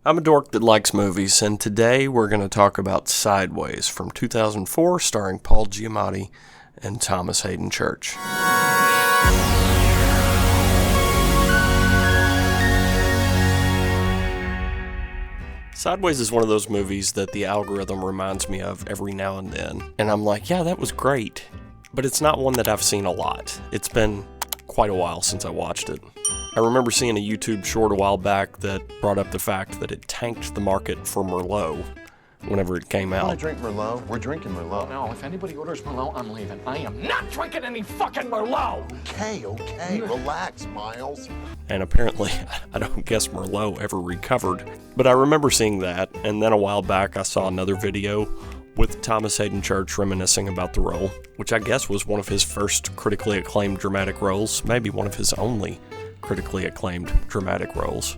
I'm a dork that likes movies, and today we're going to talk about Sideways from 2004, starring Paul Giamatti and Thomas Hayden Church. Sideways is one of those movies that the algorithm reminds me of every now and then, and I'm like, yeah, that was great, but it's not one that I've seen a lot. It's been quite a while since I watched it. I remember seeing a YouTube short a while back that brought up the fact that it tanked the market for Merlot whenever it came out. Want to drink Merlot? We're drinking Merlot. No, if anybody orders Merlot, I'm leaving. I am not drinking any fucking Merlot! Okay, relax, Miles. And apparently, I don't guess Merlot ever recovered. But I remember seeing that, and then a while back I saw another video with Thomas Hayden Church reminiscing about the role, which I guess was one of his first critically acclaimed dramatic roles, maybe one of his only critically acclaimed dramatic roles.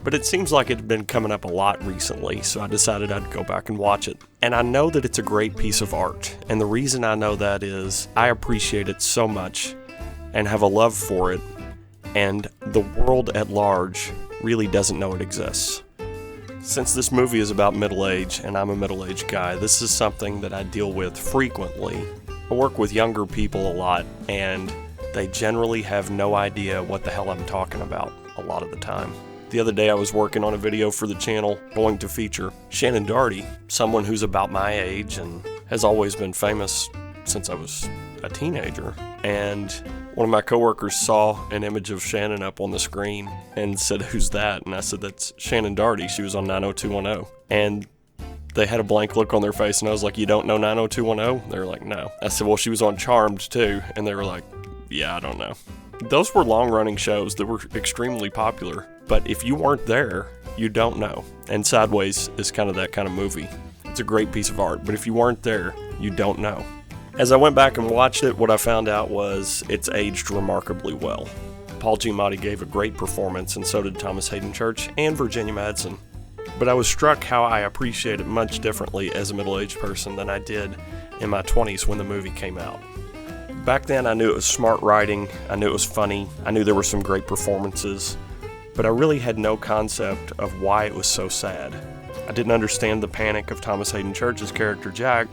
But it seems like it had been coming up a lot recently, so I decided I'd go back and watch it. And I know that it's a great piece of art, and the reason I know that is I appreciate it so much and have a love for it, and the world at large really doesn't know it exists. Since this movie is about middle age, and I'm a middle-aged guy, this is something that I deal with frequently. I work with younger people a lot, and they generally have no idea what the hell I'm talking about a lot of the time. The other day I was working on a video for the channel going to feature Shannon Doherty, someone who's about my age and has always been famous since I was a teenager. And one of my coworkers saw an image of Shannon up on the screen and said, "Who's that?" And I said, "That's Shannon Doherty. She was on 90210. And they had a blank look on their face, and I was like, "You don't know 90210? They were like, "No." I said, "Well, she was on Charmed too." And they were like, "Yeah, I don't know." Those were long-running shows that were extremely popular, but if you weren't there, you don't know. And Sideways is kind of that kind of movie. It's a great piece of art, but if you weren't there, you don't know. As I went back and watched it, what I found out was it's aged remarkably well. Paul Giamatti gave a great performance, and so did Thomas Hayden Church and Virginia Madsen. But I was struck how I appreciate it much differently as a middle-aged person than I did in my 20s when the movie came out. Back then, I knew it was smart writing, I knew it was funny, I knew there were some great performances, but I really had no concept of why it was so sad. I didn't understand the panic of Thomas Hayden Church's character Jack.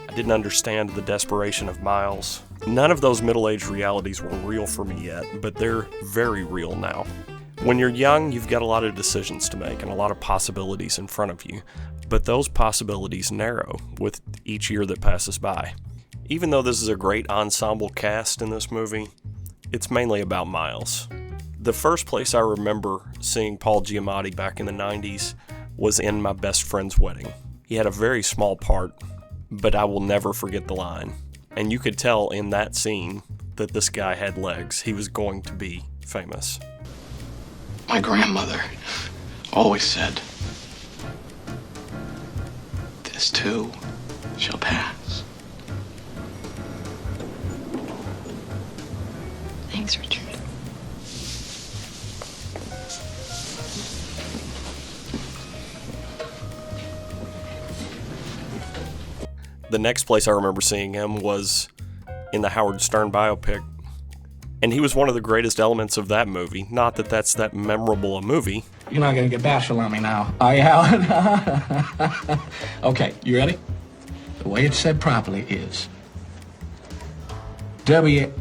I didn't understand the desperation of Miles. None of those middle-aged realities were real for me yet, but they're very real now. When you're young, you've got a lot of decisions to make and a lot of possibilities in front of you, but those possibilities narrow with each year that passes by. Even though this is a great ensemble cast in this movie, it's mainly about Miles. The first place I remember seeing Paul Giamatti back in the 90s was in My Best Friend's Wedding. He had a very small part, but I will never forget the line. And you could tell in that scene that this guy had legs. He was going to be famous. My grandmother always said, "This too shall pass." Thanks, Richard. The next place I remember seeing him was in the Howard Stern biopic. And he was one of the greatest elements of that movie. Not that that's that memorable a movie. You're not gonna get bashful on me now, are you, Howard? Okay, you ready? The way it's said properly is WNBC.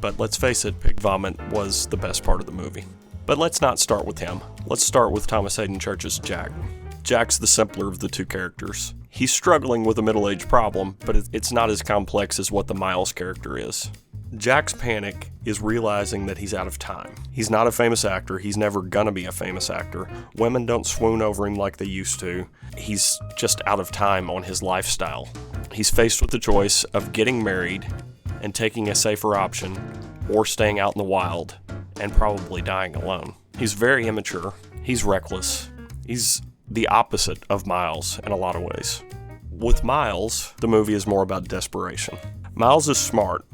But let's face it, Pig Vomit was the best part of the movie. But let's not start with him. Let's start with Thomas Hayden Church's Jack. Jack's the simpler of the two characters. He's struggling with a middle-age problem, but it's not as complex as what the Miles character is. Jack's panic is realizing that he's out of time. He's not a famous actor. He's never gonna be a famous actor. Women don't swoon over him like they used to. He's just out of time on his lifestyle. He's faced with the choice of getting married and taking a safer option, or staying out in the wild and probably dying alone. He's very immature. He's reckless. He's the opposite of Miles in a lot of ways. With Miles, the movie is more about desperation. Miles is smart.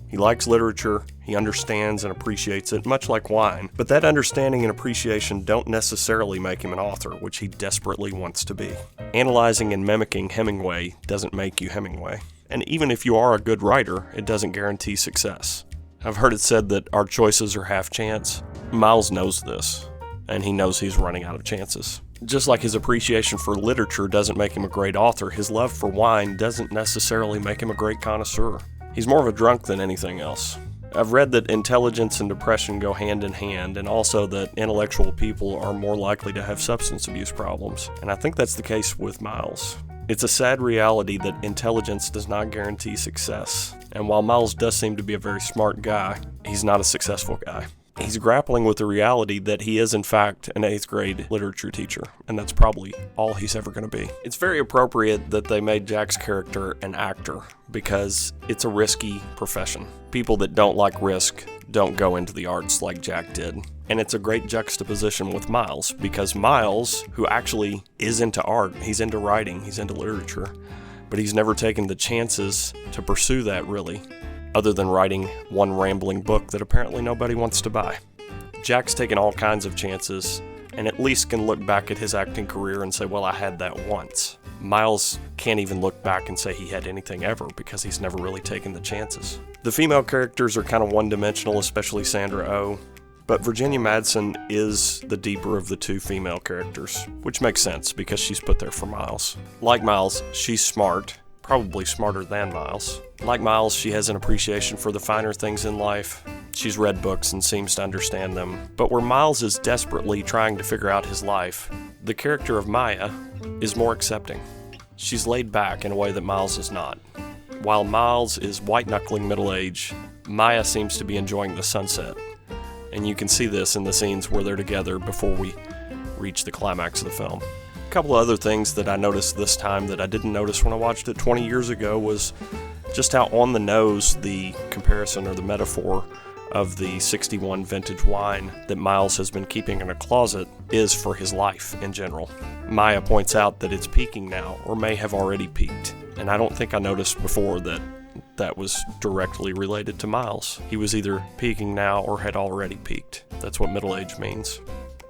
He likes literature, he understands and appreciates it, much like wine, but that understanding and appreciation don't necessarily make him an author, which he desperately wants to be. Analyzing and mimicking Hemingway doesn't make you Hemingway. And even if you are a good writer, it doesn't guarantee success. I've heard it said that our choices are half chance. Miles knows this, and he knows he's running out of chances. Just like his appreciation for literature doesn't make him a great author, his love for wine doesn't necessarily make him a great connoisseur. He's more of a drunk than anything else. I've read that intelligence and depression go hand in hand, and also that intellectual people are more likely to have substance abuse problems, and I think that's the case with Miles. It's a sad reality that intelligence does not guarantee success, and while Miles does seem to be a very smart guy, he's not a successful guy. He's grappling with the reality that he is, in fact, an 8th grade literature teacher, and that's probably all he's ever going to be. It's very appropriate that they made Jack's character an actor, because it's a risky profession. People that don't like risk don't go into the arts like Jack did. And it's a great juxtaposition with Miles, because Miles, who actually is into art, he's into writing, he's into literature, but he's never taken the chances to pursue that really, other than writing one rambling book that apparently nobody wants to buy. Jack's taken all kinds of chances, and at least can look back at his acting career and say, well, I had that once. Miles can't even look back and say he had anything ever, because he's never really taken the chances. The female characters are kind of one-dimensional, especially Sandra Oh, but Virginia Madsen is the deeper of the two female characters, which makes sense because she's put there for Miles. Like Miles, she's smart, probably smarter than Miles. Like Miles, she has an appreciation for the finer things in life. She's read books and seems to understand them. But where Miles is desperately trying to figure out his life, the character of Maya is more accepting. She's laid back in a way that Miles is not. While Miles is white-knuckling middle age, Maya seems to be enjoying the sunset. And you can see this in the scenes where they're together before we reach the climax of the film. A couple of other things that I noticed this time that I didn't notice when I watched it 20 years ago was just how on the nose the comparison or the metaphor of the 61 vintage wine that Miles has been keeping in a closet is for his life in general. Maya points out that it's peaking now, or may have already peaked, and I don't think I noticed before that that was directly related to Miles. He was either peaking now or had already peaked. That's what middle age means.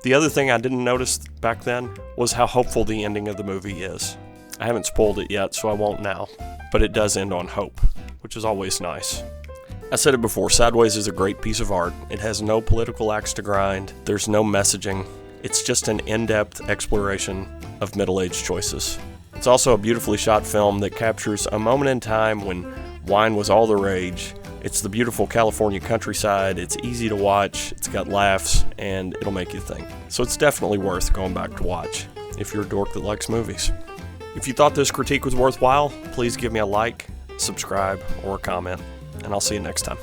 The other thing I didn't notice back then was how hopeful the ending of the movie is. I haven't spoiled it yet, so I won't now, but it does end on hope, which is always nice. I said it before, Sideways is a great piece of art. It has no political axe to grind. There's no messaging. It's just an in-depth exploration of middle-aged choices. It's also a beautifully shot film that captures a moment in time when wine was all the rage. It's the beautiful California countryside, it's easy to watch, it's got laughs, and it'll make you think. So it's definitely worth going back to watch if you're a dork that likes movies. If you thought this critique was worthwhile, please give me a like, subscribe, or a comment, and I'll see you next time.